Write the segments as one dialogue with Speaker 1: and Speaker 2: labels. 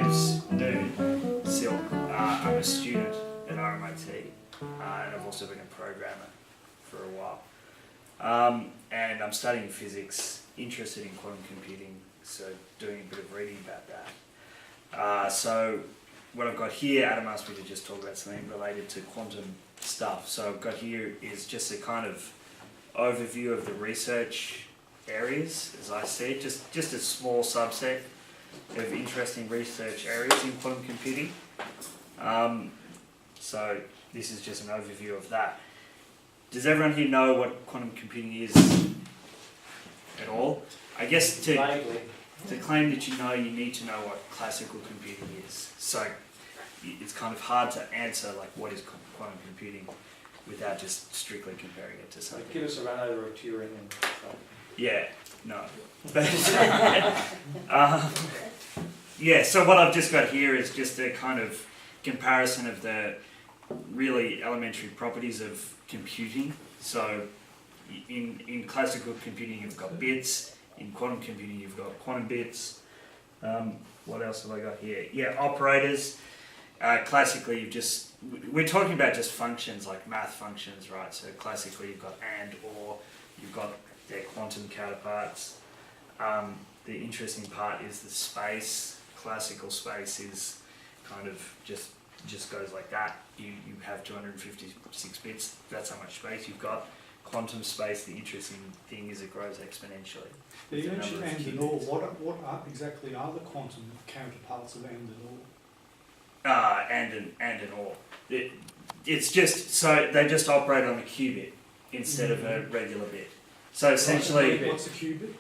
Speaker 1: name's Noon Silk. I'm a student at RMIT, and I've also been a programmer for a while. And I'm studying physics, interested in quantum computing, so doing a bit of reading about that. So what I've got here, Adam asked me to just talk about something related to quantum stuff. So I've got here is just a kind of overview of the research areas, as I see it, just a small subset of interesting research areas in quantum computing. So this is just an overview of that. Does everyone here know what quantum computing is at all? I guess to claim that you know, you need to know what classical computing is. So it's kind of hard to answer like what is quantum computing without just strictly comparing it to something.
Speaker 2: Give us a run over of Turing and stuff.
Speaker 1: Yeah, no. But, yeah, so what I've just got here is just a kind of comparison of the really elementary properties of computing. So in classical computing you've got bits, in quantum computing you've got quantum bits. What else have I got here? Yeah, operators. Classically we're talking about just functions like math functions, right? So classically you've got and, or, you've got their quantum counterparts. The interesting part is the space. Classical space is kind of just goes like that. You have 256 bits, that's how much space you've got. Quantum space, the interesting thing is it grows exponentially.
Speaker 3: You mentioned and and or. What exactly are the quantum counterparts of and or?
Speaker 1: And an or. It's just, so they just operate on a qubit instead of a regular bit. So essentially,
Speaker 3: what's a qubit?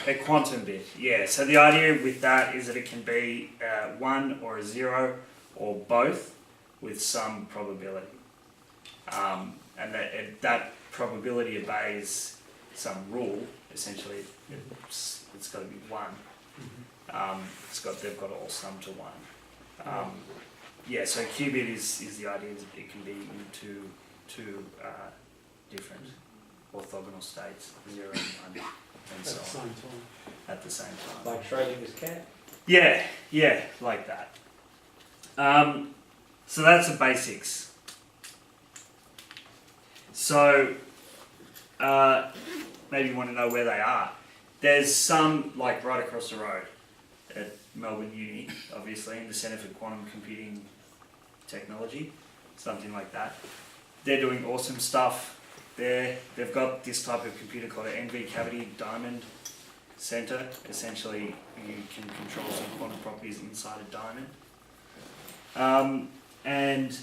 Speaker 1: A quantum bit, yeah. So the idea with that is that it can be 1 or a 0 or both with some probability. And that probability obeys some rule. Essentially, it's got to be 1. They've got to all sum to 1. Yeah. So a qubit is the idea that it can be in two different orthogonal states, 0 and 1, and so on. At the same time.
Speaker 2: Like Schrodinger's cat?
Speaker 1: Yeah, like that. So that's the basics. So maybe you want to know where they are. There's some like right across the road at Melbourne Uni, obviously, in the Centre for Quantum Computing Technology, something like that. They're doing awesome stuff there. They've got this type of computer called an NV cavity diamond center. Essentially, you can control some quantum properties inside a diamond. And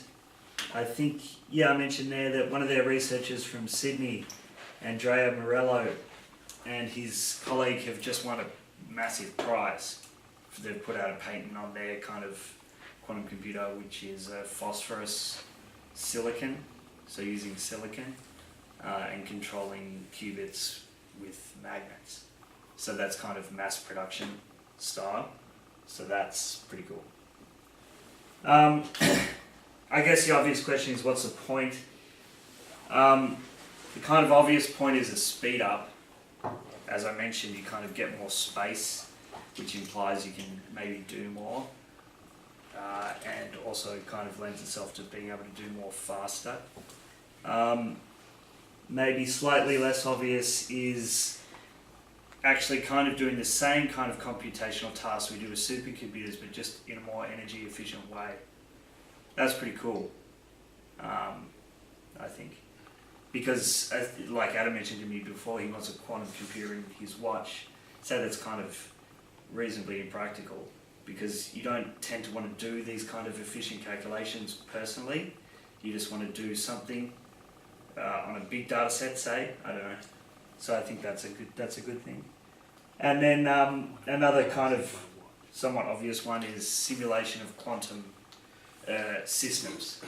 Speaker 1: I think, I mentioned there that one of their researchers from Sydney, Andrea Morello, and his colleague have just won a massive prize. They've put out a patent on their kind of quantum computer, which is a phosphorus silicon, so using silicon and controlling qubits with magnets. So that's kind of mass production style. So that's pretty cool. I guess the obvious question is, what's the point? The kind of obvious point is a speed up. As I mentioned, you kind of get more space, which implies you can maybe do more. And also kind of lends itself to being able to do more faster. Maybe slightly less obvious is actually kind of doing the same kind of computational tasks we do with supercomputers, but just in a more energy efficient way. That's pretty cool, I think. Because, like Adam mentioned to me before, he wants a quantum computer in his watch. So that's kind of reasonably impractical, because you don't tend to want to do these kind of efficient calculations personally. You just want to do something on a big data set, say, I don't know. So I think that's a good thing. And then another kind of somewhat obvious one is simulation of quantum systems.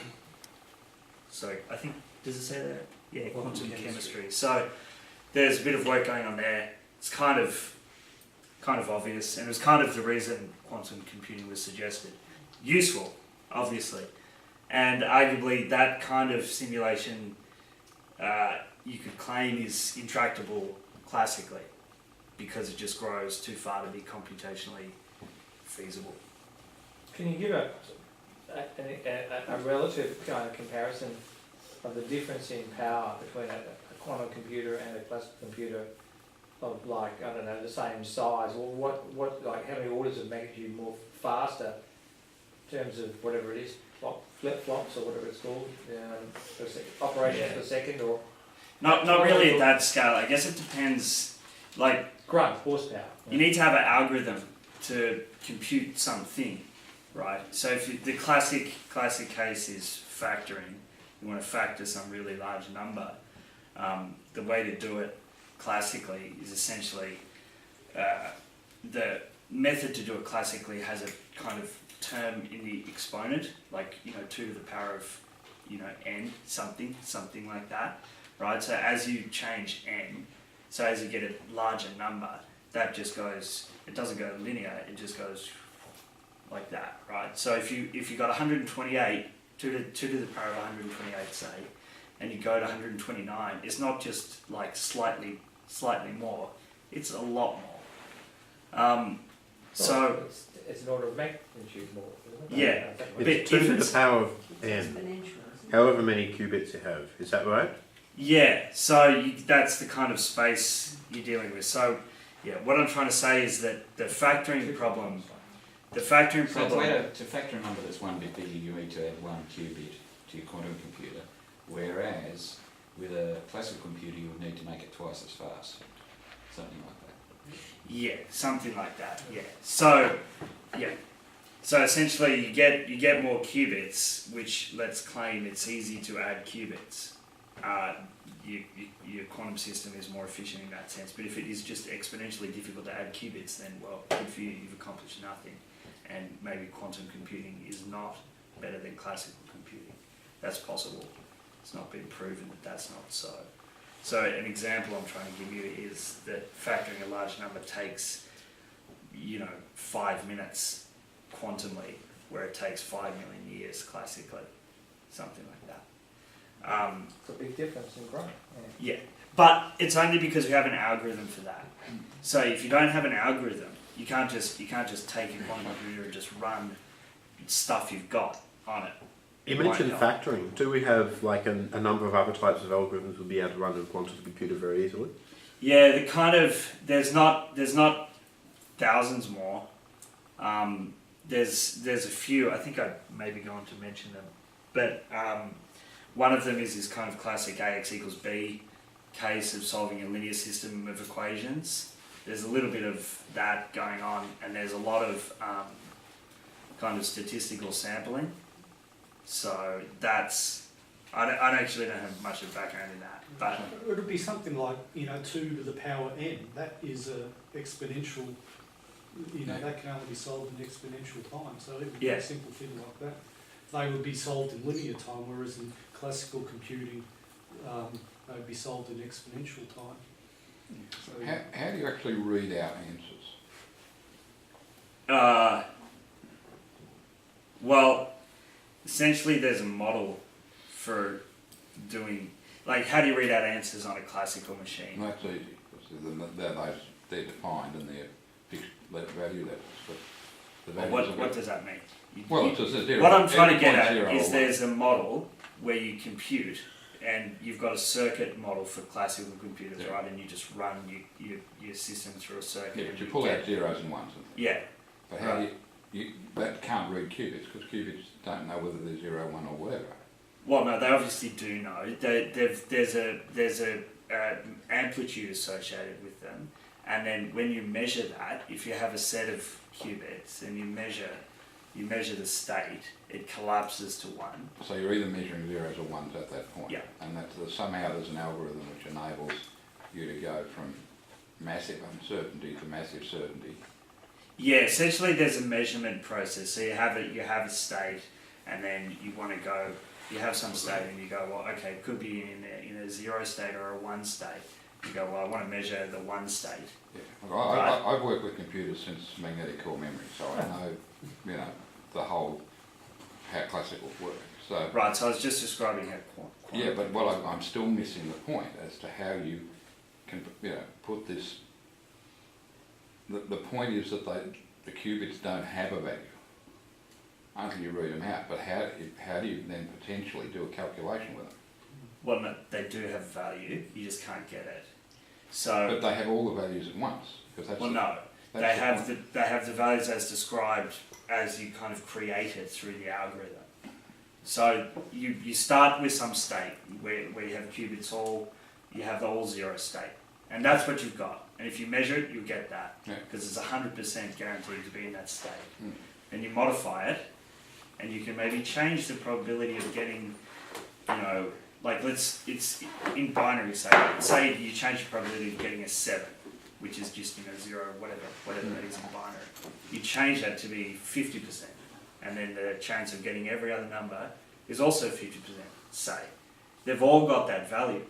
Speaker 1: So I think, does it say that? Yeah, quantum chemistry. So there's a bit of work going on there. It's kind of obvious, and it was kind of the reason quantum computing was suggested. Useful, obviously, and arguably that kind of simulation you could claim is intractable classically, because it just grows too far to be computationally feasible.
Speaker 2: Can you give a relative kind of comparison of the difference in power between a quantum computer and a classical computer of, like, I don't know, the same size, or what like how many orders of magnitude more faster in terms of whatever it is, flip-flops or whatever it's called, operations per second, or
Speaker 1: Not really at that scale. I guess it depends. Like,
Speaker 2: grunt horsepower.
Speaker 1: you need to have an algorithm to compute something, right? So if the classic case is factoring, you want to factor some really large number. The way to do it classically is essentially the method to do it classically has a kind of term in the exponent, like 2 to the power of n something like that, right? So as you change n, so as you get a larger number, that just goes. It doesn't go linear. It just goes like that, right? So if you got 128, 2 to the power of 128, say, and you go to 129, it's not just like slightly more. It's a lot more. So
Speaker 2: it's an order of magnitude more, isn't it?
Speaker 1: Yeah.
Speaker 2: But
Speaker 4: It's 2 to the power of n, however many qubits you have. Is that right?
Speaker 1: yeah, so that's the kind of space you're dealing with. So yeah, what I'm trying to say is that the factoring problem.
Speaker 5: So to factor a number that's 1 bit bigger, you need to add 1 qubit to your quantum computer, whereas with a classical computer you would need to make it twice as fast, something like that.
Speaker 1: Yeah, something like that. Yeah. So essentially you get more qubits, which let's claim it's easy to add qubits. Your quantum system is more efficient in that sense. But if it is just exponentially difficult to add qubits, then well, good for you, you've accomplished nothing. And maybe quantum computing is not better than classical computing. That's possible. It's not been proven that that's not so. So an example I'm trying to give you is that factoring a large number takes, 5 minutes quantumly, where it takes 5 million years classically, something like that.
Speaker 2: It's a big difference in grunt.
Speaker 1: Yeah, but it's only because we have an algorithm for that. So if you don't have an algorithm, you can't just take a quantum computer and just run stuff you've got on it.
Speaker 4: You mentioned factoring. Do we have like a number of other types of algorithms we'll be able to run in a quantum computer very easily?
Speaker 1: Yeah, there's not thousands more. There's a few. I think I'd maybe go on to mention them, but one of them is this kind of classic AX equals B case of solving a linear system of equations. There's a little bit of that going on, and there's a lot of kind of statistical sampling. So that's, I actually don't have much of a background in that, but
Speaker 3: It would be something like 2 to the power n. That is a exponential. That can only be solved in exponential time. So it would be a simple thing like that. They would be solved in linear time, whereas in classical computing, they would be solved in exponential time. So,
Speaker 6: How do you actually read out answers?
Speaker 1: well, essentially there's a model for doing, like, how do you read out answers on a classical machine?
Speaker 6: That's easy, because they're defined and they're fixed value levels. But the
Speaker 1: Well,
Speaker 6: values
Speaker 1: what does that mean?
Speaker 6: Well, it's a zero.
Speaker 1: What I'm trying to get
Speaker 6: Every
Speaker 1: at
Speaker 6: point
Speaker 1: is
Speaker 6: zero or
Speaker 1: there's a model where you compute, and you've got a circuit model for classical computers,
Speaker 6: Yeah.
Speaker 1: right? And you just run your system through a circuit.
Speaker 6: Yeah,
Speaker 1: and
Speaker 6: but you pull
Speaker 1: get,
Speaker 6: out zeros and ones.
Speaker 1: Yeah.
Speaker 6: But how do you that can't read qubits, because qubits don't know whether they're 0, 1 or whatever.
Speaker 1: Well, no, they obviously do know. There's a amplitude associated with them, and then when you measure that, if you have a set of qubits and you measure the state, it collapses to 1.
Speaker 6: So you're either measuring zeros or ones at that point.
Speaker 1: Yeah.
Speaker 6: And that somehow there's an algorithm which enables you to go from massive uncertainty to massive certainty.
Speaker 1: Yeah, essentially there's a measurement process. So you have a state, and then you want to go. You have some state, and you go, well, okay, it could be in a 0 state or a 1 state. You go, well, I want to measure the 1 state.
Speaker 6: Yeah. I've worked with computers since magnetic core memory, so I know, the whole how classical works. So
Speaker 1: Right. So I was just describing how.
Speaker 6: yeah, but I'm still missing the point as to how you can put this. The point is that the qubits don't have a value. until you read them out. But how do you then potentially do a calculation with them?
Speaker 1: Well, no, they do have value. You just can't get it. So,
Speaker 6: But they have all the values at once. Because that's
Speaker 1: well, no, they have the values as described as you kind of create it through the algorithm. So you start with some state where you have qubits you have the all zero state, and that's what you've got. And if you measure it, you get that because it's 100% guaranteed to be in that state. And you modify it, and you can maybe change the probability of getting, like it's in binary. Say you change the probability of getting a 7, which is just 0, whatever that is in binary. You change that to be 50%, and then the chance of getting every other number is also 50%. Say they've all got that value,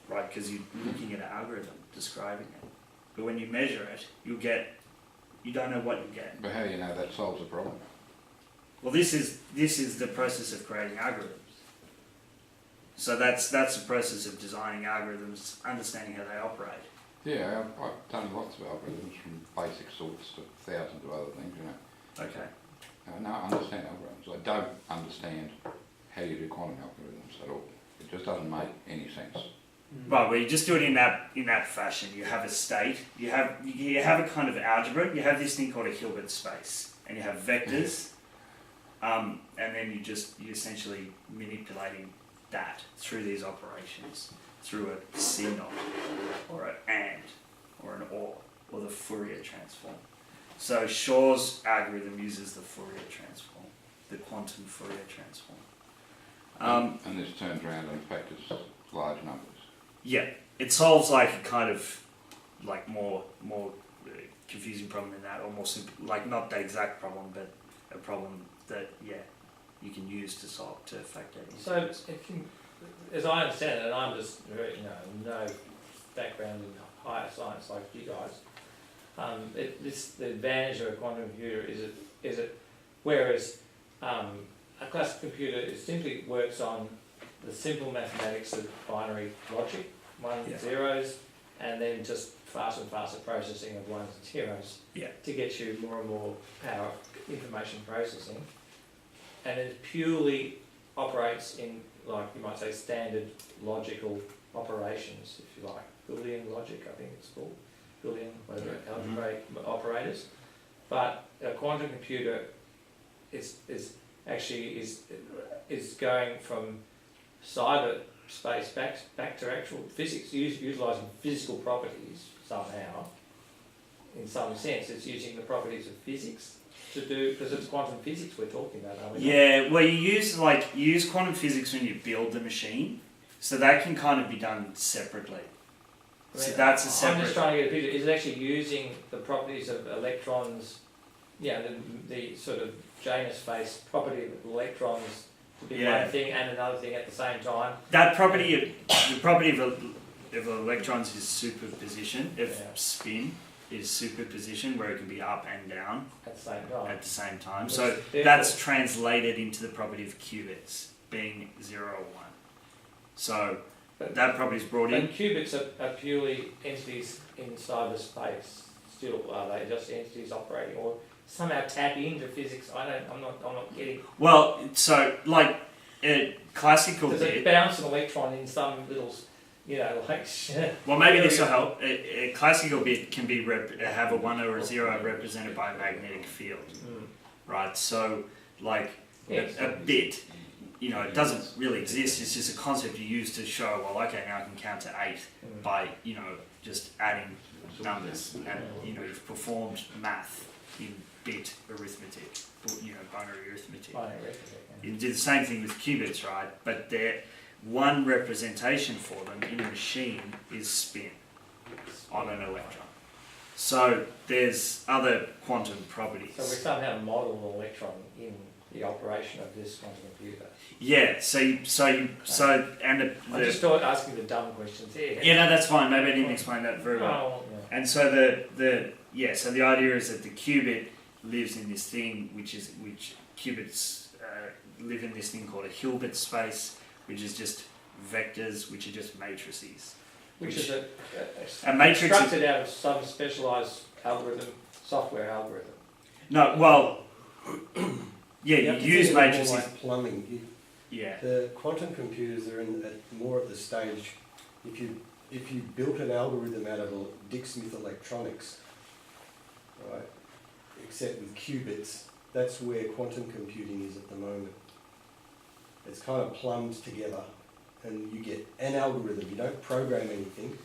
Speaker 1: right? Because you're looking at an algorithm describing it. But when you measure it, you don't know what you get.
Speaker 6: But how do you know that solves the problem?
Speaker 1: Well, this is the process of creating algorithms. So that's the process of designing algorithms, understanding how they operate.
Speaker 6: Yeah, I've done lots of algorithms from basic sorts to thousands of other things,
Speaker 1: Okay.
Speaker 6: No, I understand algorithms. I don't understand how you do quantum algorithms at all. It just doesn't make any sense.
Speaker 1: Right, well, you just do it in that fashion. You have a state. You have a kind of algebra. You have this thing called a Hilbert space, and you have vectors, and then you're essentially manipulating that through these operations, through a CNOT, or an AND, or an OR, or the Fourier transform. So Shor's algorithm uses the Fourier transform, the quantum Fourier transform.
Speaker 6: And this turns around and factors large numbers.
Speaker 1: Yeah, it solves like a kind of like more confusing problem than that, or more simple, like not the exact problem, but a problem that you can use to factor it.
Speaker 2: So it can, as I understand it, and I'm just no background in higher science like you guys. The advantage of a quantum computer is it whereas a classical computer it simply works on the simple mathematics of binary logic, ones and zeros, and then just faster and faster processing of ones and zeros to get you more and more power information processing. And it purely operates in, like you might say, standard logical operations, if you like. Boolean logic, I think it's called. Boolean, whatever, algebraic operators. But a quantum computer is going from cyberspace back to actual physics, utilising physical properties somehow. In some sense, it's using the properties of physics to do, because it's quantum physics we're talking about, aren't we?
Speaker 1: Yeah, well, you use quantum physics when you build the machine, so that can kind of be done separately.
Speaker 2: I mean,
Speaker 1: So that's a separate.
Speaker 2: I'm just trying to get a picture. Is it actually using the properties of electrons? Yeah, the sort of Janus-based property of electrons to be one thing and another thing at the same time.
Speaker 1: That property, the property of electrons is superposition. Spin is superposition, where it can be up and down
Speaker 2: at the same time.
Speaker 1: At the same time. So that's translated into the property of qubits being 0 or 1. So that property is brought in.
Speaker 2: And qubits are purely entities in cyberspace. Still, are they just entities operating, or somehow tap into physics? I'm not getting.
Speaker 1: Well, so like classical
Speaker 2: does
Speaker 1: bit.
Speaker 2: it bounce an electron in some little, like.
Speaker 1: Well, maybe this will help. A classical bit can be have a 1 or a 0 represented by a magnetic field, right? So, like a bit, it doesn't really exist. It's just a concept you use to show. Well, okay, now I can count to 8 by just adding numbers, and you've performed math in bit arithmetic, binary arithmetic. You do the same thing with qubits, right? But one representation for them in a machine is spin on an electron. So there's other quantum properties.
Speaker 2: So we somehow model an electron in the operation of this quantum computer.
Speaker 1: Yeah.
Speaker 2: I'm just asking the dumb questions here.
Speaker 1: Yeah, no, that's fine. Maybe I didn't explain that very well. And so so the idea is that the qubit lives in this thing, which qubits live in this thing called a Hilbert space, which is just vectors, which are just matrices.
Speaker 2: Which is a
Speaker 1: matrix
Speaker 2: constructed out of some specialised algorithm, software algorithm.
Speaker 1: No, well, Yeah,
Speaker 7: You have to
Speaker 1: you use
Speaker 7: think of it more
Speaker 1: matrices.
Speaker 7: like plumbing.
Speaker 1: Yeah.
Speaker 7: The quantum computers are more at the stage, if you built an algorithm out of Dick Smith electronics, right, except with qubits, that's where quantum computing is at the moment. It's kind of plumbed together and you get an algorithm. You don't program anything,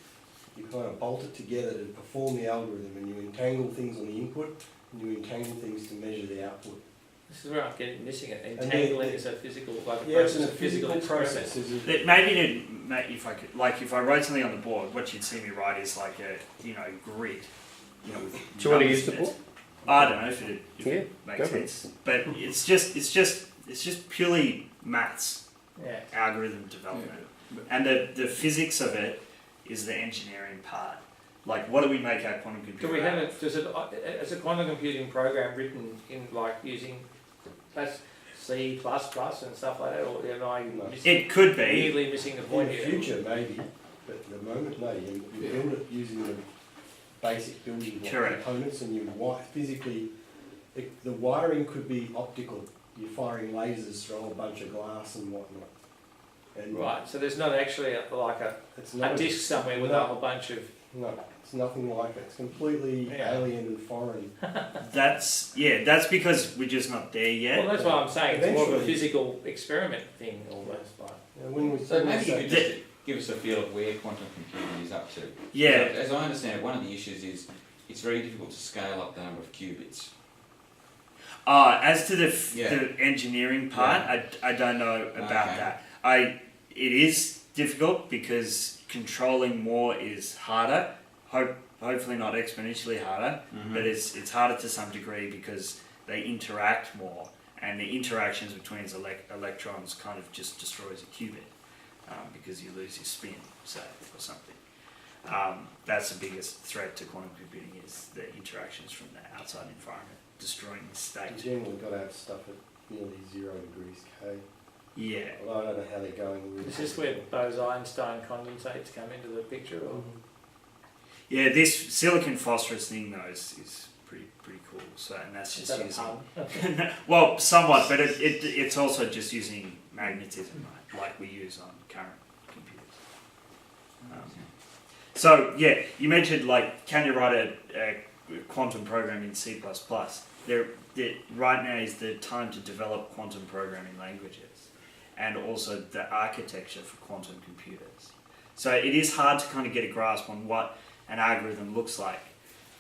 Speaker 7: you kind of bolt it together to perform the algorithm, and you entangle things on the input and you entangle things to measure the output.
Speaker 2: This is where I'm getting missing it.
Speaker 7: And
Speaker 2: Entangling is a physical, like a
Speaker 7: Yeah, it's
Speaker 2: process
Speaker 7: a
Speaker 2: of physical experiment.
Speaker 7: process.
Speaker 1: If I could, like, if I wrote something on the board, what you'd see me write is like a, grid, with
Speaker 4: Do you want to use the
Speaker 1: numbers in
Speaker 4: board?
Speaker 1: it. I don't know if it
Speaker 4: Go
Speaker 1: makes
Speaker 4: for it.
Speaker 1: sense, but it's just purely maths,
Speaker 2: Yeah.
Speaker 1: algorithm development, and the physics of it is the engineering part. Like, what do we make our quantum computer?
Speaker 2: Do we have
Speaker 1: out
Speaker 2: it, as a quantum computing program written in like using C++ and stuff like that, or am I
Speaker 1: It could be.
Speaker 2: weirdly missing the
Speaker 7: In
Speaker 2: point
Speaker 7: the
Speaker 2: here?
Speaker 7: future, maybe, but at the moment, no. You build it using the basic building block
Speaker 1: Correct.
Speaker 7: components, and you physically. The wiring could be optical. You're firing lasers through a whole bunch of glass and whatnot. And
Speaker 2: Right, so there's not actually
Speaker 7: it's not
Speaker 2: a disk somewhere with a whole bunch of...
Speaker 7: No, it's nothing like it. It's completely
Speaker 2: Yeah.
Speaker 7: alien and foreign.
Speaker 1: That's because we're just not there yet.
Speaker 2: Well, that's what I'm saying, it's more of a
Speaker 7: Eventually-
Speaker 2: physical experiment thing almost. Like.
Speaker 7: And when we
Speaker 5: So
Speaker 7: when we
Speaker 5: maybe you
Speaker 7: say-
Speaker 5: could just give us a feel of where quantum computing is up to.
Speaker 1: Yeah.
Speaker 5: As I understand it, one of the issues is it's very difficult to scale up the number of qubits.
Speaker 1: As to
Speaker 5: Yeah.
Speaker 1: the engineering part, I don't know about
Speaker 5: Okay.
Speaker 1: that. It is difficult because controlling more is harder. Hopefully not exponentially harder, but it's harder to some degree because they interact more, and the interactions between electrons kind of just destroys a qubit because you lose your spin, say, or something. That's the biggest threat to quantum computing is the interactions from the outside environment destroying the
Speaker 7: You
Speaker 1: state.
Speaker 7: generally got to have stuff at nearly 0 degrees K.
Speaker 1: Yeah.
Speaker 7: Although I don't know how they're going with
Speaker 2: Is this where Bose-Einstein condensates come into the picture? Or?
Speaker 1: Yeah, this silicon phosphorus thing though is pretty cool. So, and that's
Speaker 2: Is
Speaker 1: just
Speaker 2: that a
Speaker 1: using
Speaker 2: pun?
Speaker 1: well, somewhat, but it's also just using magnetism, right, like we use on current computers. So yeah, you mentioned like, can you write a quantum program in C++? Right now is the time to develop quantum programming languages, and also the architecture for quantum computers. So it is hard to kind of get a grasp on what an algorithm looks like,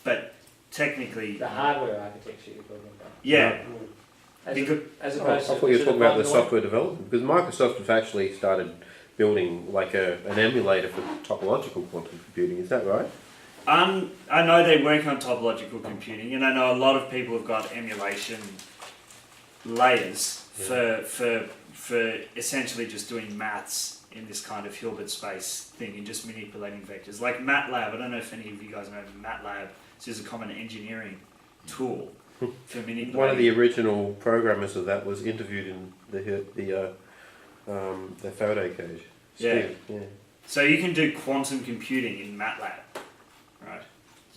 Speaker 1: but technically,
Speaker 2: The hardware architecture you're talking about.
Speaker 1: yeah,
Speaker 2: As,
Speaker 1: because
Speaker 2: as
Speaker 4: I
Speaker 2: opposed
Speaker 4: thought
Speaker 2: to...
Speaker 4: you were
Speaker 2: to
Speaker 4: talking about the
Speaker 2: bundle-
Speaker 4: software development, because Microsoft have actually started building like an emulator for topological quantum computing. Is that right?
Speaker 1: I know they work on topological computing, and I know a lot of people have got emulation layers for essentially just doing maths in this kind of Hilbert space thing and just manipulating vectors. Like MATLAB, I don't know if any of you guys know MATLAB. This is a common engineering tool for manipulating.
Speaker 4: One of the original programmers of that was interviewed in the Faraday cage. Steve, yeah.
Speaker 1: So you can do quantum computing in MATLAB, right?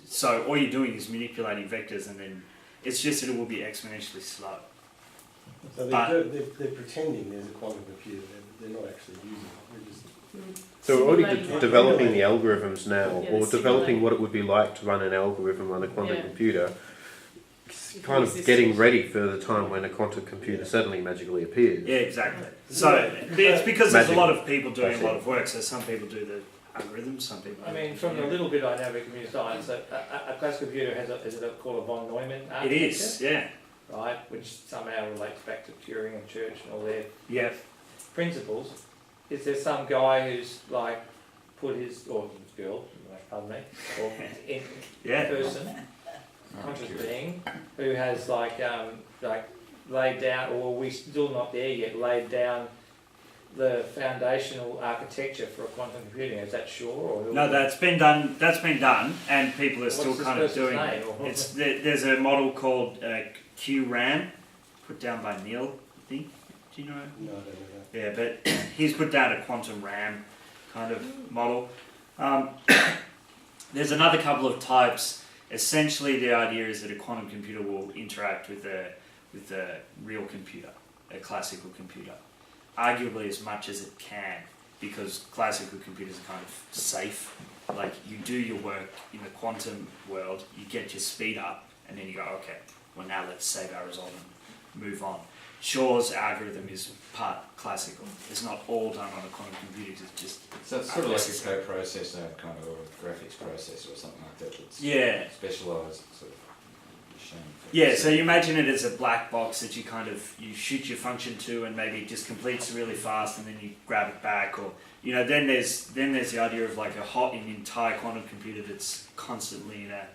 Speaker 1: So all you're doing is manipulating vectors, and then it's just that it will be exponentially slow.
Speaker 7: So they're pretending there's a quantum computer. They're not actually using it. They're just
Speaker 4: So we're already
Speaker 8: Simulating.
Speaker 4: developing the algorithms now,
Speaker 8: Yeah,
Speaker 4: or
Speaker 8: the
Speaker 4: developing
Speaker 8: simulate.
Speaker 4: what it would be like to run an algorithm on a quantum
Speaker 8: Yeah.
Speaker 4: computer.
Speaker 8: If
Speaker 4: Kind
Speaker 8: it
Speaker 4: of
Speaker 8: exists.
Speaker 4: getting ready for the time when a quantum computer suddenly magically appears.
Speaker 1: Yeah, exactly. So it's because there's a
Speaker 4: Magic.
Speaker 1: lot of people doing
Speaker 4: That's
Speaker 1: a lot
Speaker 4: it.
Speaker 1: of work. So some people do the algorithms, some people.
Speaker 2: I
Speaker 1: do
Speaker 2: mean, from the
Speaker 1: engineering.
Speaker 2: little bit I know about computer science, a classical computer has is it called a von Neumann
Speaker 1: It
Speaker 2: architecture?
Speaker 1: is, yeah,
Speaker 2: Right, which somehow relates back to Turing and Church and all their
Speaker 1: yeah.
Speaker 2: principles. Is there some guy who's like put his, or his girl, pardon me, or in
Speaker 1: Yeah.
Speaker 2: person, conscious being, who has like laid down, or we're still not there yet, laid down the foundational architecture for a quantum computing? Is that sure? Or
Speaker 1: No, that's been done. That's been done, and people are
Speaker 2: What's
Speaker 1: still
Speaker 2: this
Speaker 1: kind of
Speaker 2: person's
Speaker 1: doing
Speaker 2: name?
Speaker 1: it. There's a model called QRAM, put down by Neil, I think. Do you know?
Speaker 7: no, I don't know that.
Speaker 1: Yeah, but he's put down a quantum RAM kind of model. There's another couple of types. Essentially, the idea is that a quantum computer will interact with with a real computer, a classical computer. Arguably as much as it can, because classical computers are kind of safe. Like, you do your work in the quantum world, you get your speed up, and then you go, okay, well now let's save our result and move on. Shor's algorithm is part classical. It's not all done on a quantum computer, it's just...
Speaker 5: So it's sort of like a coprocessor kind of, or a graphics processor or something like that. That's specialised sort of machine.
Speaker 1: Yeah, so you imagine it as a black box that you shoot your function to, and maybe it just completes really fast, and then you grab it back, or then there's the idea of like an entire quantum computer that's constantly in a,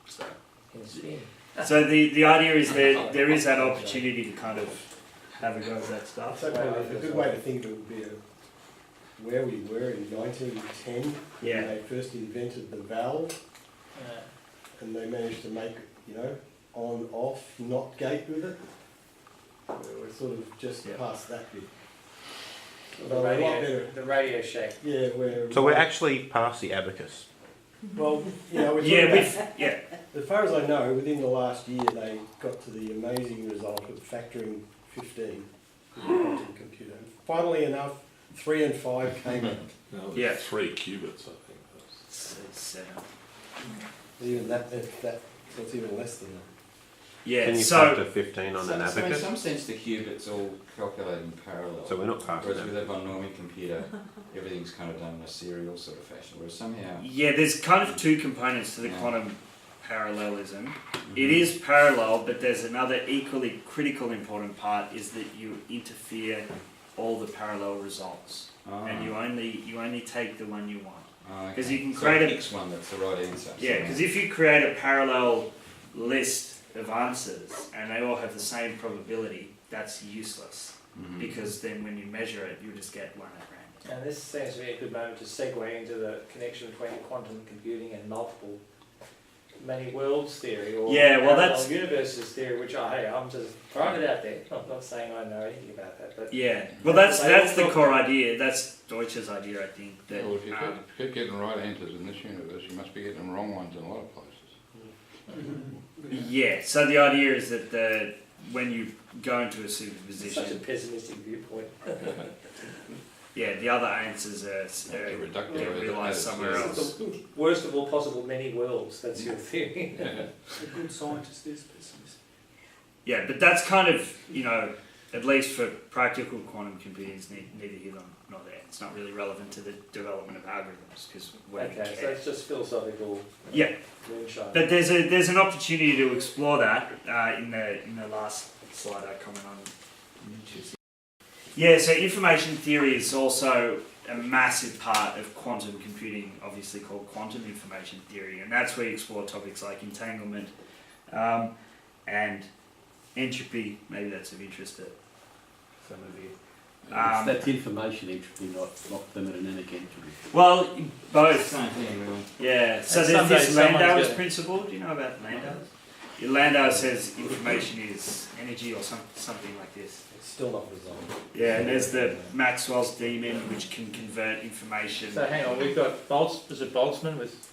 Speaker 1: so.
Speaker 2: In spin.
Speaker 1: So the idea is that there is that opportunity to kind of have a go at that stuff.
Speaker 7: So a good way to think of it would be where we were in 1910 when they first invented the valve, and they managed to make on off not gate with it. We're sort of just past that bit.
Speaker 2: The Radio Shack.
Speaker 7: Yeah,
Speaker 4: we're actually past the abacus.
Speaker 7: Well, we're as far as I know, within the last year they got to the amazing result of factoring 15 in the quantum computer. Funnily enough, 3 and 5 came up.
Speaker 8: No, 3 qubits, I think.
Speaker 1: Seven.
Speaker 7: Even that, so it's even less than that.
Speaker 1: Yeah,
Speaker 4: Can you factor 15 on an
Speaker 5: So in
Speaker 4: abacus?
Speaker 5: some sense the qubits all calculate in parallel.
Speaker 4: So we're not past
Speaker 5: Whereas
Speaker 4: that.
Speaker 5: with a von Neumann computer, everything's kind of done in a serial sort of fashion. Whereas somehow...
Speaker 1: Yeah, there's kind of two components to the quantum parallelism. It is parallel, but there's another equally critical important part, is that you interfere all the parallel results. And you only take the one you want. Because you can create
Speaker 5: picks one that's the right answer.
Speaker 1: Yeah, because if you create a parallel list of answers and they all have the same probability, that's useless. Because then when you measure it, you just get one at random.
Speaker 2: And this seems to be a good moment to segue into the connection between quantum computing and many worlds theory, or parallel universes theory, which I'm just throwing it out there. I'm not saying I know anything about that, but
Speaker 1: that's the core idea. That's Deutsch's idea, I think. That,
Speaker 6: Well, if you keep getting right answers in this universe, you must be getting the wrong ones in a lot of places.
Speaker 1: So the idea is that when you go into a superposition,
Speaker 2: such a pessimistic viewpoint.
Speaker 1: the other answers are realised somewhere else.
Speaker 2: It's the worst of all possible many worlds. That's your theory.
Speaker 3: A good scientist is pessimist.
Speaker 1: Yeah, but that's kind of, at least for practical quantum computers, neither here nor there. It's not really relevant to the development of algorithms, because
Speaker 2: so it's just philosophical. Moonshine.
Speaker 1: But there's an opportunity to explore that in the last slide I comment on. Yeah, so information theory is also a massive part of quantum computing, obviously called quantum information theory, and that's where you explore topics like entanglement and entropy. Maybe that's of interest to some of you.
Speaker 9: That's information entropy, not permanent energy entropy.
Speaker 1: Well, both.
Speaker 5: Same thing, really.
Speaker 1: Yeah, so
Speaker 2: And
Speaker 1: there's this
Speaker 2: someone's
Speaker 1: Landau's
Speaker 2: gonna-
Speaker 1: principle. Do you know about Landau's? Landau says information is energy or something like this.
Speaker 7: It's still not resolved.
Speaker 1: Yeah, and there's the Maxwell's demon, which can convert information.
Speaker 2: So hang on, we've got Boltzmann with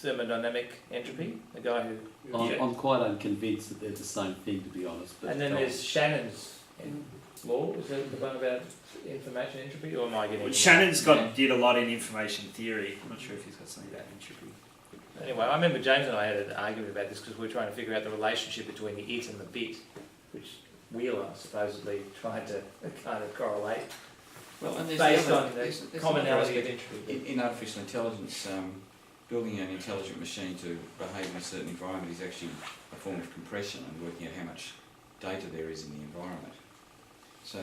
Speaker 2: thermodynamic entropy, the guy who.
Speaker 9: I'm quite unconvinced that they're the same thing, to be honest. But
Speaker 2: And then there's Shannon's law. Is that the one about information entropy, or am I getting?
Speaker 1: Well, Shannon's did a lot in information theory. I'm not sure if he's got something about entropy.
Speaker 2: Anyway, I remember James and I had an argument about this because we were trying to figure out the relationship between the it and the bit, which Wheeler supposedly tried to kind of correlate.
Speaker 5: Well, and
Speaker 2: based on the
Speaker 5: there's
Speaker 2: commonality of
Speaker 5: another aspect
Speaker 2: entropy.
Speaker 5: in artificial intelligence. Building an intelligent machine to behave in a certain environment is actually a form of compression and working out how much data there is in the environment. So,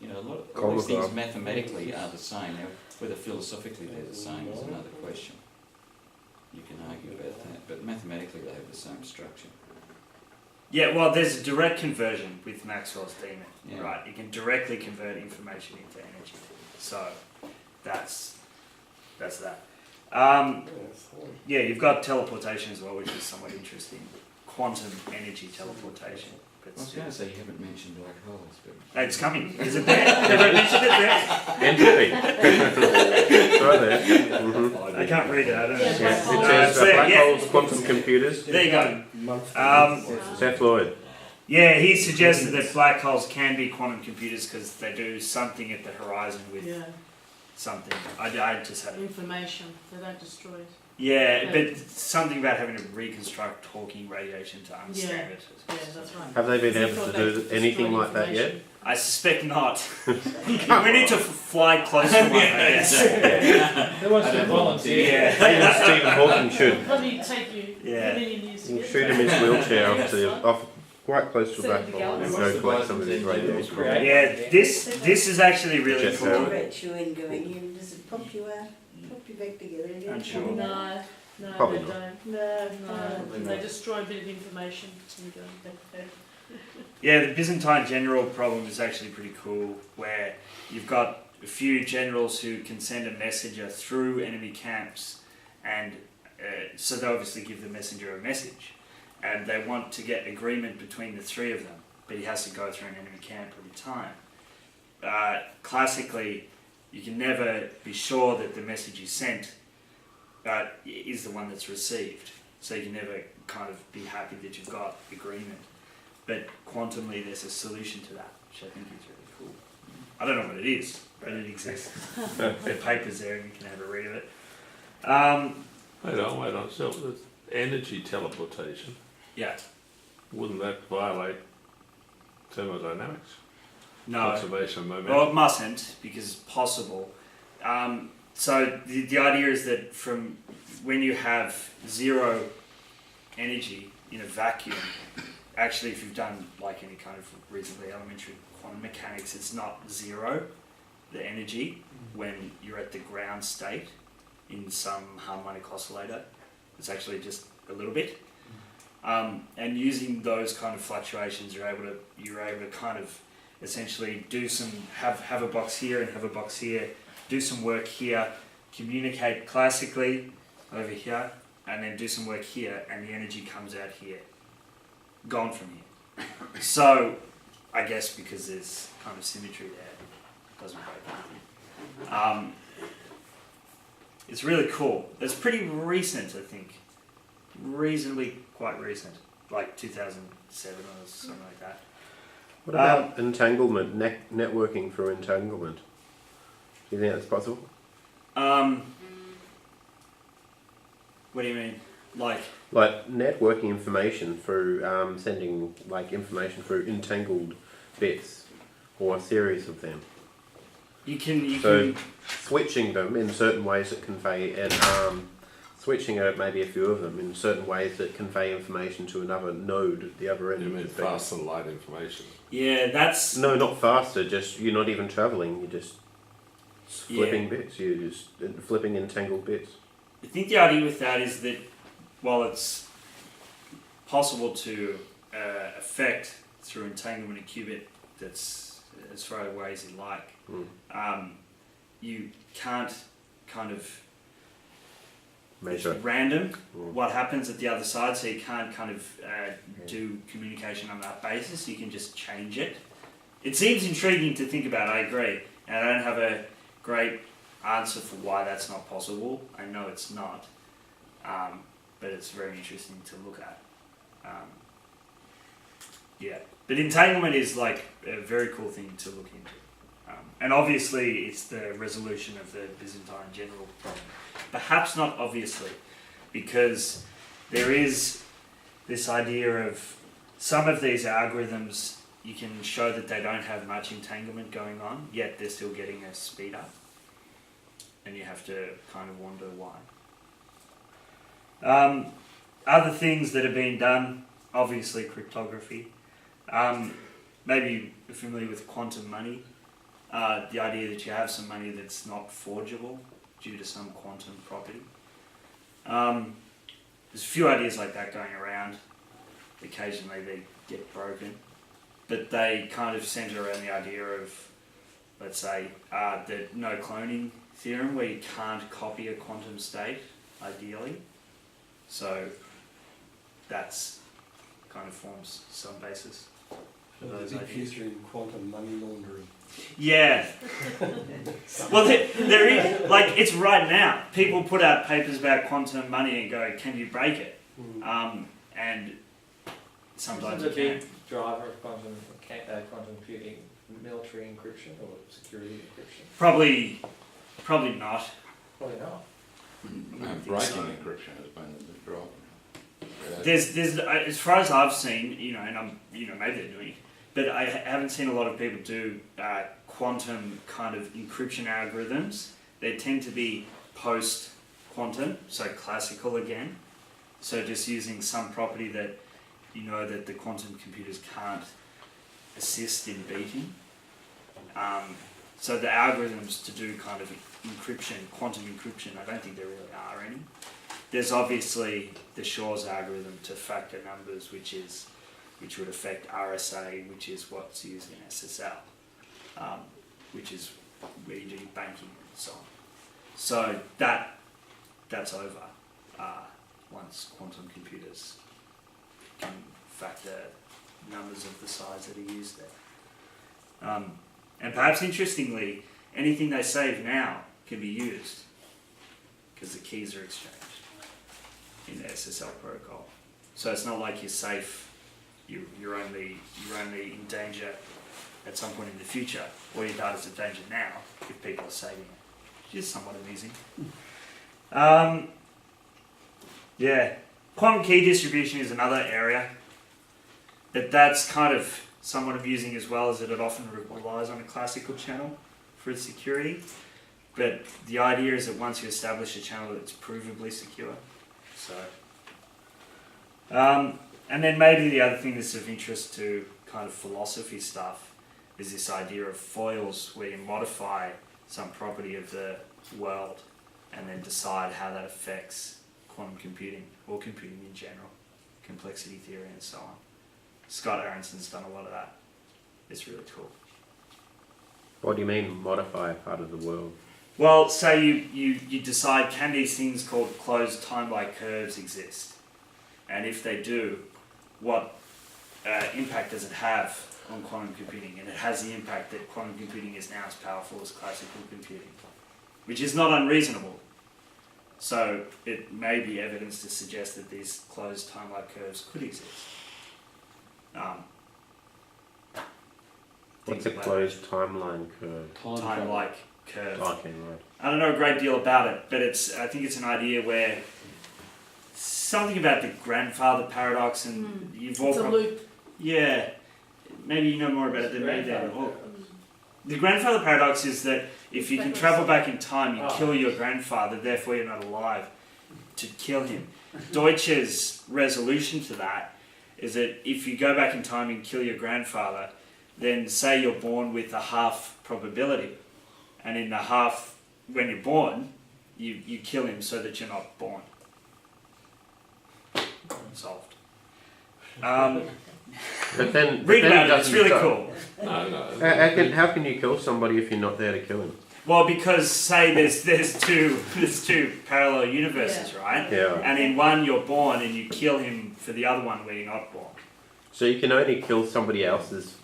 Speaker 5: a lot of all these things mathematically are the same. Now, whether philosophically they're the same is another question. You can argue about that, but mathematically they have the same structure.
Speaker 1: Yeah, well, there's a direct conversion with Maxwell's demon,
Speaker 5: Yeah.
Speaker 1: right? You can directly convert information into energy. So, that's that. You've got teleportation as well, which is somewhat interesting. Quantum energy teleportation.
Speaker 5: I was going to say you haven't mentioned black holes, but...
Speaker 1: It's coming. Is it there? Have I mentioned it there?
Speaker 4: Entropy. It's right there.
Speaker 1: I can't read it. I don't know.
Speaker 10: Yeah,
Speaker 4: It
Speaker 10: black holes.
Speaker 4: says
Speaker 1: So,
Speaker 4: black
Speaker 1: yeah.
Speaker 4: holes, quantum computers.
Speaker 1: There you go.
Speaker 7: Monthly.
Speaker 4: Seth Lloyd.
Speaker 1: Yeah, he suggested that black holes can be quantum computers because they do something at the horizon with
Speaker 10: Yeah,
Speaker 1: something. I just had.
Speaker 10: information, they don't destroy it.
Speaker 1: Yeah, but something about having to reconstruct Hawking radiation to understand it.
Speaker 10: Yeah, that's right.
Speaker 4: Have they been
Speaker 10: They
Speaker 4: able
Speaker 10: thought
Speaker 4: to
Speaker 10: they
Speaker 4: do
Speaker 10: could
Speaker 4: anything
Speaker 10: destroy
Speaker 4: like that yet?
Speaker 10: information.
Speaker 1: I suspect not. We need to fly close to one, I guess.
Speaker 2: Who wants to volunteer?
Speaker 1: Yeah.
Speaker 4: Even Stephen Hawking should.
Speaker 10: It'll probably take you
Speaker 1: Yeah.
Speaker 10: a million years to
Speaker 4: You
Speaker 10: get
Speaker 4: shoot him
Speaker 10: there.
Speaker 4: in his wheelchair off quite close to a
Speaker 10: Send
Speaker 4: black
Speaker 10: it to
Speaker 4: hole and
Speaker 10: Galaxy.
Speaker 4: go collect some of his radiation.
Speaker 2: Create-
Speaker 1: Yeah, this is actually really
Speaker 4: Jet
Speaker 1: cool.
Speaker 4: power.
Speaker 11: Direct you in going in, does it pop you out, pop you back together again?
Speaker 1: Unsure.
Speaker 10: No, no,
Speaker 4: Probably
Speaker 10: they
Speaker 4: not.
Speaker 10: don't.
Speaker 11: No,
Speaker 10: No, they destroy a bit of information and go back there.
Speaker 1: Yeah, the Byzantine general problem is actually pretty cool, where you've got a few generals who can send a messenger through enemy camps, and so they obviously give the messenger a message, and they want to get agreement between the three of them, but he has to go through an enemy camp every time. Classically, you can never be sure that the message you sent is the one that's received, so you can never kind of be happy that you've got agreement. But quantumly, there's a solution to that, which I think is really cool. I don't know what it is, but it exists. The paper's there and you can have a read of it.
Speaker 8: Wait on. So the energy teleportation,
Speaker 1: Yeah,
Speaker 8: wouldn't that violate thermodynamics?
Speaker 1: no.
Speaker 8: Conservation of momentum?
Speaker 1: Well, it mustn't, because it's possible. So the idea is that from when you have zero energy in a vacuum, actually if you've done like any kind of reasonably elementary quantum mechanics, it's not zero, the energy, when you're at the ground state in some harmonic oscillator. It's actually just a little bit. And using those kind of fluctuations, you're able to kind of essentially do some, have a box here and have a box here, do some work here, communicate classically over here, and then do some work here, and the energy comes out here, gone from here. So, I guess because there's kind of symmetry there, it doesn't break anything. It's really cool. It's pretty recent, I think. Reasonably quite recent, like 2007 or something like that.
Speaker 4: What about entanglement, networking for entanglement? Do you think that's possible?
Speaker 1: What do you mean? Like
Speaker 4: networking information through sending information through entangled bits or a series of them.
Speaker 1: you can
Speaker 4: Switching them in certain ways that convey and switching out maybe a few of them in certain ways that convey information to another node at the other end.
Speaker 8: You mean
Speaker 4: of the
Speaker 8: fast and light information?
Speaker 1: yeah, that's
Speaker 4: No, not faster. Just you're not even traveling. You're just flipping bits. You're just flipping entangled bits.
Speaker 1: I think the idea with that is that while it's possible to affect through entanglement a qubit that's as far away as you like, you can't kind of
Speaker 4: Measure.
Speaker 1: it's random what happens at the other side, so you can't kind of do communication on that basis. You can just change it. It seems intriguing to think about, I agree, and I don't have a great answer for why that's not possible. I know it's not, but it's very interesting to look at. Yeah, but entanglement is like a very cool thing to look into. And obviously it's the resolution of the Byzantine general problem. Perhaps not obviously, because there is this idea of some of these algorithms, you can show that they don't have much entanglement going on, yet they're still getting a speed up. And you have to kind of wonder why. Other things that are being done, obviously cryptography. Maybe you're familiar with quantum money. The idea that you have some money that's not forgeable due to some quantum property. There's a few ideas like that going around. Occasionally they get broken. But they kind of centre around the idea of, let's say, the no cloning theorem, where you can't copy a quantum state, ideally. So that's kind of forms some basis. for
Speaker 7: The
Speaker 1: those
Speaker 7: big
Speaker 1: ideas.
Speaker 7: future in quantum money laundering.
Speaker 1: Yeah. Well, there is, like, it's right now. People put out papers about quantum money and go, can you break it? And sometimes
Speaker 2: This
Speaker 1: you
Speaker 2: is a
Speaker 1: can.
Speaker 2: big driver of quantum computing, military encryption or security encryption.
Speaker 1: Probably not.
Speaker 2: Probably not.
Speaker 6: Breaking encryption has been the big driver.
Speaker 1: There's as far as I've seen, and I'm, maybe they're doing it, but I haven't seen a lot of people do quantum kind of encryption algorithms. They tend to be post-quantum, so classical again. So just using some property that that the quantum computers can't assist in beating. So the algorithms to do kind of encryption, quantum encryption, I don't think there really are any. There's obviously the Shor's algorithm to factor numbers, which would affect RSA, which is what's used in SSL, which is where you do your banking and so on. So that's over once quantum computers can factor numbers of the size that are used there. And perhaps interestingly, anything they save now can be used because the keys are exchanged in the SSL protocol. So it's not like you're safe. You're only in danger at some point in the future. All your data's in danger now if people are saving it, which is somewhat amusing. Yeah, quantum key distribution is another area, but that's kind of somewhat amusing as well, as that it often relies on a classical channel for its security. But the idea is that once you establish a channel, it's provably secure. So, and then maybe the other thing that's of interest to kind of philosophy stuff is this idea of foils, where you modify some property of the world and then decide how that affects quantum computing or computing in general, complexity theory and so on. Scott Aronson's done a lot of that. It's really cool.
Speaker 4: What do you mean, modify a part of the world?
Speaker 1: Well, say you decide, can these things called closed time-like curves exist? And if they do, what impact does it have on quantum computing? And it has the impact that quantum computing is now as powerful as classical computing, which is not unreasonable. So it may be evidence to suggest that these closed time-like curves could exist.
Speaker 4: What's a closed timeline curve?
Speaker 1: Time-like curve.
Speaker 4: Okay, right.
Speaker 1: I don't know a great deal about it, but I think it's an idea where something about the grandfather paradox, and you've all
Speaker 10: It's a loop.
Speaker 1: Yeah, maybe you know more about it than me, Dan. The grandfather paradox is that if you can travel back in time, you kill your grandfather, therefore you're not alive to kill him. Deutsch's resolution to that is that if you go back in time and kill your grandfather, then say you're born with a half probability, and in the half, when you're born, you kill him so that you're not born. Solved.
Speaker 4: But then
Speaker 1: Read about it, it's
Speaker 4: doesn't
Speaker 1: really
Speaker 4: stop.
Speaker 1: cool.
Speaker 8: No.
Speaker 4: How can you kill somebody if you're not there to kill him?
Speaker 1: Well, because say there's two parallel universes, right?
Speaker 4: Yeah.
Speaker 1: And in one you're born and you kill him for the other one where you're not born.
Speaker 4: So you can only kill somebody else's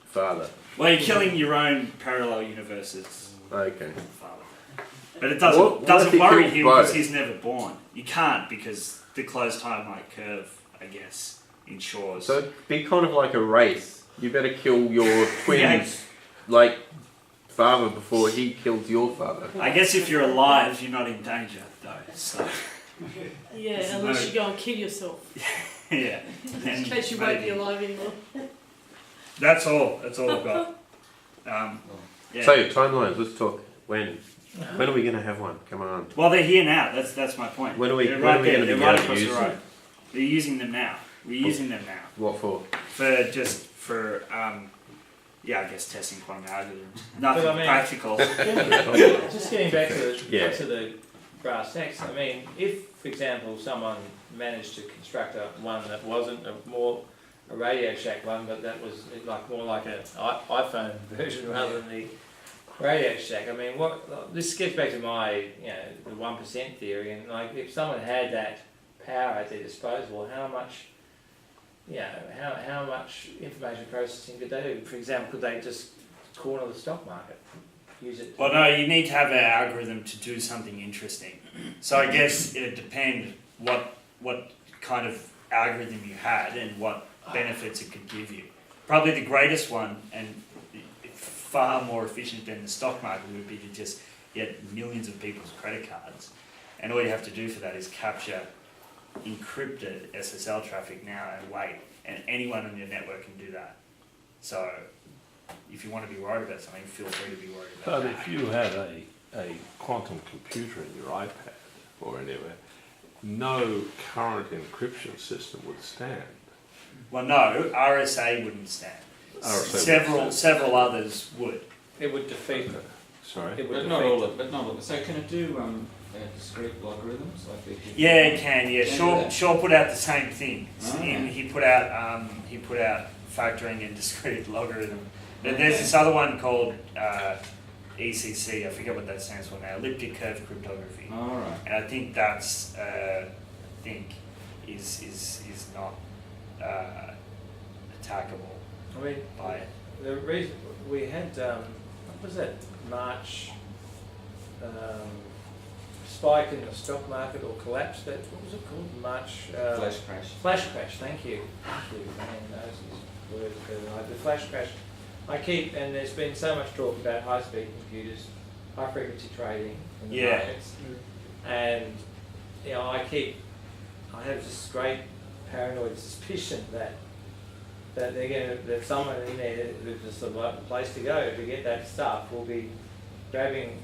Speaker 4: father.
Speaker 1: Well, you're killing your own parallel universes
Speaker 4: Okay.
Speaker 1: father. But it
Speaker 4: What if
Speaker 1: doesn't
Speaker 4: you
Speaker 1: worry
Speaker 4: kill
Speaker 1: him because
Speaker 4: both?
Speaker 1: he's never born. You can't, because the closed time-like curve, I guess, ensures.
Speaker 4: So it'd be kind of like a race. You better kill your twins,
Speaker 1: Yeah.
Speaker 4: like father, before he kills your father.
Speaker 1: I guess if you're alive, you're not in danger, though. So
Speaker 10: Yeah,
Speaker 1: There's
Speaker 10: unless
Speaker 1: no-
Speaker 10: you go and kill yourself.
Speaker 1: yeah.
Speaker 10: In
Speaker 1: And
Speaker 10: case you won't be
Speaker 1: maybe-
Speaker 10: alive anymore.
Speaker 1: That's all. That's all I've got. Yeah.
Speaker 4: So timelines. Let's talk. When are we going to have one? Come on.
Speaker 1: Well, they're here now. That's my point.
Speaker 4: When are we-
Speaker 1: They're
Speaker 4: when
Speaker 1: right
Speaker 4: are we
Speaker 1: there.
Speaker 4: gonna be
Speaker 1: They're right
Speaker 4: able to
Speaker 1: across the
Speaker 4: use
Speaker 1: road.
Speaker 4: them?
Speaker 1: They're using them now. We're using them now
Speaker 4: What for?
Speaker 1: for yeah, I guess testing quantum algorithms. Nothing
Speaker 2: But I mean-
Speaker 1: practical.
Speaker 2: Just getting back
Speaker 4: Yeah.
Speaker 2: to the brass tacks, I mean, if, for example, someone managed to construct one that wasn't a Radio Shack one, but that was more like an iPhone version rather than the Radio Shack, I mean, this gets back to my, the 1% theory, and if someone had that power at their disposal, how much how much information processing could they do? For example, could they just corner the stock market? Use it?
Speaker 1: Well, no, you need to have an algorithm to do something interesting. So I guess it'd depend what kind of algorithm you had and what benefits it could give you. Probably the greatest one, and far more efficient than the stock market, would be to just get millions of people's credit cards, and all you have to do for that is capture encrypted SSL traffic now and wait, and anyone on your network can do that. So if you want to be worried about something, feel free to be worried about
Speaker 8: But
Speaker 1: that.
Speaker 8: if you had a quantum computer in your iPad or anywhere, no current encryption system would stand.
Speaker 1: Well, no, RSA wouldn't stand. Several others would.
Speaker 2: It would defeat.
Speaker 8: Sorry?
Speaker 2: It would
Speaker 5: But
Speaker 2: defeat.
Speaker 5: not all of, but not all of it. So can it do discrete logarithms? Like
Speaker 1: Yeah, it can. Yeah,
Speaker 5: Can do
Speaker 1: Shaw
Speaker 5: that.
Speaker 1: Shaw put out the same thing.
Speaker 5: Oh.
Speaker 1: He put out factoring and discrete logarithm. But there's this other one called ECC. I forget what that stands for now. Elliptic curve cryptography.
Speaker 5: All right.
Speaker 1: And I think that's is not attackable
Speaker 2: I mean,
Speaker 1: by it.
Speaker 2: the reason we had what was that March spike in the stock market or collapse? That what was it called? March
Speaker 5: Flash crash.
Speaker 2: Flash crash. Thank you. Man knows his words better than I do. The flash crash. And there's been so much talk about high-speed computers, high-frequency trading in the
Speaker 1: Yeah.
Speaker 2: markets, and I have this great paranoid suspicion that that someone in there, just the place to go to get that stuff, will be grabbing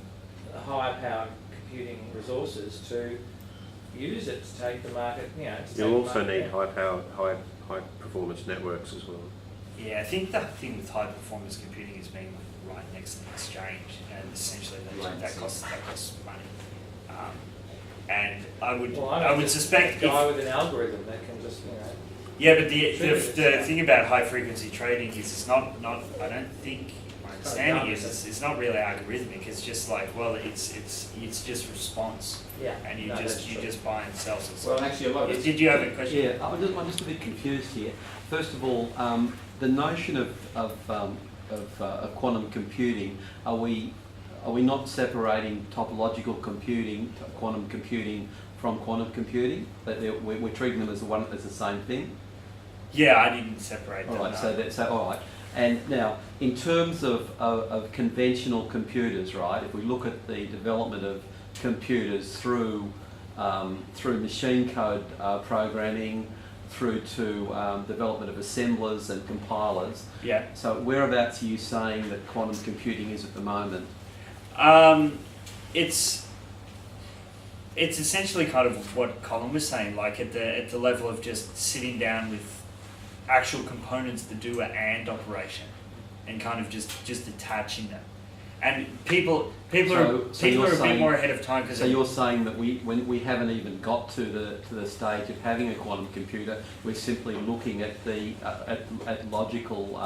Speaker 2: higher-powered computing resources to use it to take the market.
Speaker 4: You also need high performance networks as well.
Speaker 1: Yeah, I think the thing with high performance computing is being right next to the exchange, and essentially that costs money. And I would suspect
Speaker 2: a guy with an algorithm that can just
Speaker 1: Yeah, but the thing about high frequency trading is it's not I don't think my understanding is it's not really algorithmic. It's just like, well, it's just response, and you just buy and sell. So
Speaker 5: Well, actually, a lot of it.
Speaker 1: did you have a question?
Speaker 9: Yeah, I'm just a bit confused here. First of all, the notion of quantum computing, are we not separating topological computing, quantum computing, from quantum computing? That we're treating them as the same thing.
Speaker 1: Yeah, I didn't separate them.
Speaker 9: All right, so all right. And now, in terms of conventional computers, right? If we look at the development of computers through machine code programming, through to development of assemblers and compilers.
Speaker 1: Yeah.
Speaker 9: So whereabouts are you saying that quantum computing is at the moment?
Speaker 1: It's essentially kind of what Colin was saying, like at the level of just sitting down with actual components that do an AND operation, and kind of just attaching them. And people are a bit more ahead of time because.
Speaker 9: So you're saying that when we haven't even got to the stage of having a quantum computer, we're simply looking at the at logical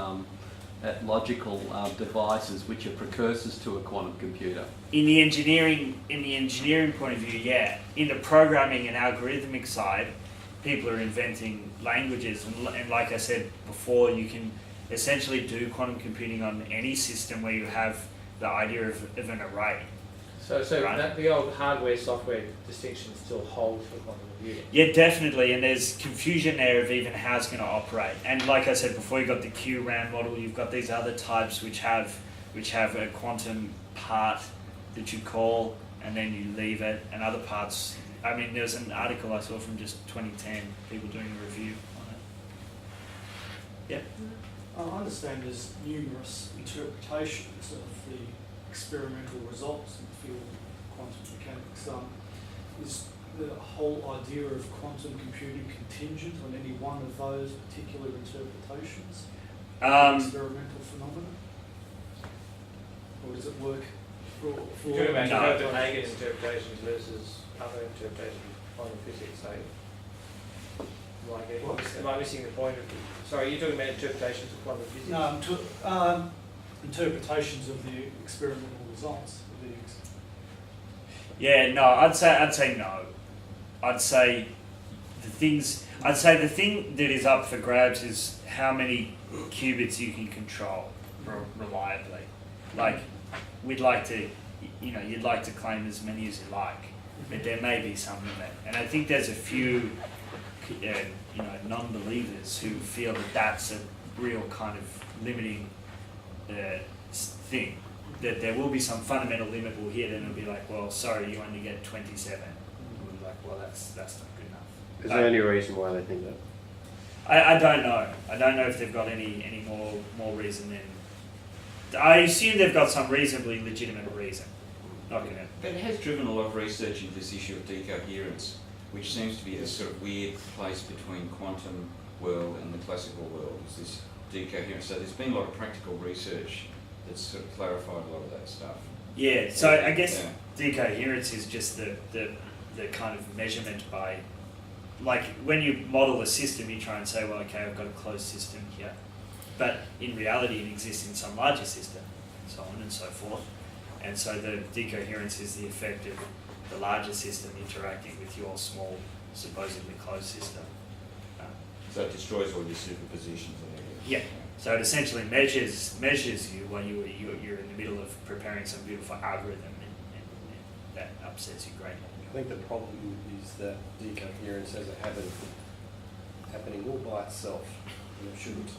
Speaker 9: devices which are precursors to a quantum computer.
Speaker 1: In the engineering point of view, yeah. In the programming and algorithmic side, people are inventing languages, and like I said before, you can essentially do quantum computing on any system where you have the idea of an array.
Speaker 2: So
Speaker 1: right?
Speaker 2: That the old hardware-software distinction still holds for quantum computing.
Speaker 1: Yeah, definitely, and there's confusion there of even how it's going to operate. And like I said before, you've got the QRAM model, you've got these other types which have a quantum part that you call, and then you leave it, and other parts. I mean, there's an article I saw from just 2010, people doing a review on it. Yeah.
Speaker 3: I understand there's numerous interpretations of the experimental results in the field of quantum mechanics. Is the whole idea of quantum computing contingent on any one of those particular interpretations of experimental phenomena? Or does it work for
Speaker 2: You're talking about
Speaker 1: No.
Speaker 2: Copenhagen interpretations versus other interpretations of quantum physics, say? Am I missing the point of... Sorry, you're talking about interpretations of quantum physics?
Speaker 3: No, interpretations of the experimental results.
Speaker 1: Yeah, no, I'd say no. I'd say the things. I'd say the thing that is up for grabs is how many qubits you can control reliably. Like, we'd like to, you'd like to claim as many as you like, but there may be some limit. And I think there's a few, non-believers who feel that that's a real kind of limiting thing. That there will be some fundamental limit we'll hit, and it'll be like, well, sorry, you only get 27. We'll be like, well, that's not good enough.
Speaker 4: Is there any reason why they think that?
Speaker 1: I don't know. I don't know if they've got any more reason than. I assume they've got some reasonably legitimate reason. Not gonna.
Speaker 5: But it has driven a lot of research into this issue of decoherence, which seems to be this sort of weird place between quantum world and the classical world. Is this decoherence? So there's been a lot of practical research that's sort of clarified a lot of that stuff.
Speaker 1: Yeah. So I guess decoherence is just the kind of measurement by. Like, when you model a system, you try and say, well, okay, I've got a closed system here. But in reality, it exists in some larger system, and so on and so forth. And so the decoherence is the effect of the larger system interacting with your small, supposedly closed system.
Speaker 5: So it destroys all your superpositions.
Speaker 1: Yeah. So it essentially measures you while you're in the middle of preparing some beautiful algorithm, and that upsets you greatly.
Speaker 7: I think the problem is that decoherence has a habit of happening all by itself, and it shouldn't.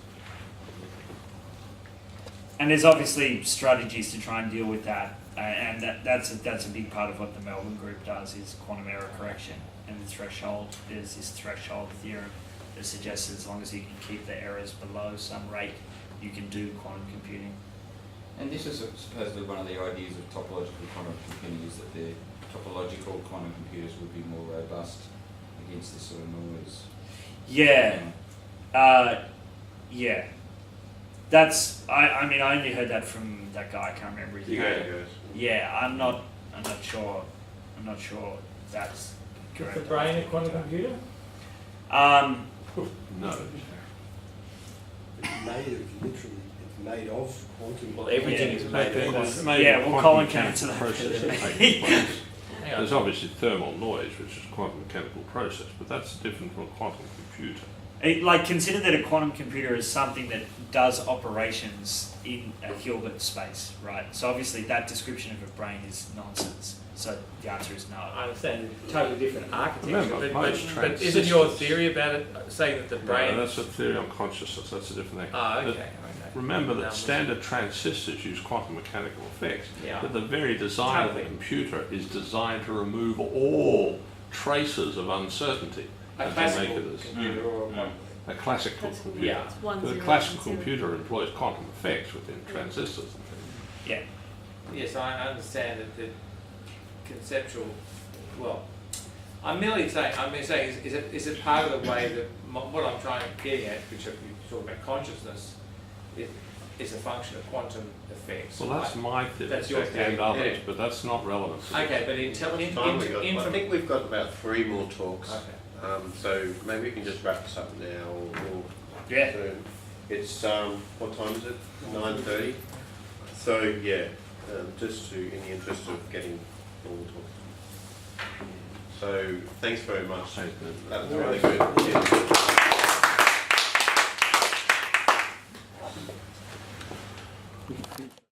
Speaker 1: And there's obviously strategies to try and deal with that, and that's a big part of what the Melbourne group does, is quantum error correction and the threshold. There's this threshold theorem that suggests that as long as you can keep the errors below some rate, you can do quantum computing.
Speaker 5: And this is supposedly one of the ideas of topological quantum computing, is that the topological quantum computers would be more robust against this sort of noise.
Speaker 1: Yeah. Yeah. That's, I mean, I only heard that from that guy, I can't remember his name. Yeah, I'm not sure that's
Speaker 2: Is
Speaker 1: correct.
Speaker 2: the brain a quantum computer?
Speaker 8: No.
Speaker 7: It's made of quantum.
Speaker 2: Well, everything is made of quantum.
Speaker 1: Yeah, well, Colin can answer that.
Speaker 8: Process that takes place. There's obviously thermal noise, which is a quantum mechanical process, but that's different from a quantum computer.
Speaker 1: Consider that a quantum computer is something that does operations in a Hilbert space, right? So obviously that description of a brain is nonsense. So the answer is no.
Speaker 2: I understand totally different architecture,
Speaker 8: Remember,
Speaker 2: but isn't your theory about it saying that the brain...
Speaker 8: No, that's a theory on consciousness, that's a different thing.
Speaker 2: Ah, okay.
Speaker 8: But remember that standard transistors use quantum mechanical effects,
Speaker 2: Yeah.
Speaker 8: but the very design of the computer is designed to remove all traces of uncertainty.
Speaker 2: A
Speaker 8: and to
Speaker 2: classical
Speaker 8: make it as
Speaker 2: computer or a quantum...
Speaker 8: a classical computer.
Speaker 2: Yeah.
Speaker 10: It's 1,
Speaker 8: But a
Speaker 10: 0,
Speaker 8: classical
Speaker 10: 0.
Speaker 8: computer employs quantum effects within transistors and things.
Speaker 1: Yeah.
Speaker 2: Yes, I understand that the conceptual, well, I'm merely saying, is it part of the way that, what I'm trying to get at, which you talk about consciousness, is a function of quantum effects.
Speaker 8: Well, that's my theory,
Speaker 2: That's your theory,
Speaker 8: and others,
Speaker 2: yeah.
Speaker 8: but that's not relevant to
Speaker 2: Okay,
Speaker 8: this.
Speaker 2: but
Speaker 4: I think we've got about 3 more talks.
Speaker 2: Okay.
Speaker 4: So maybe we can just wrap this up now, or
Speaker 1: Yeah.
Speaker 4: soon. It's what time is it? 9:30. So yeah, just in the interest of getting all the talks. So thanks very much.
Speaker 8: Thanks, Ben.
Speaker 4: That was really good. Yeah.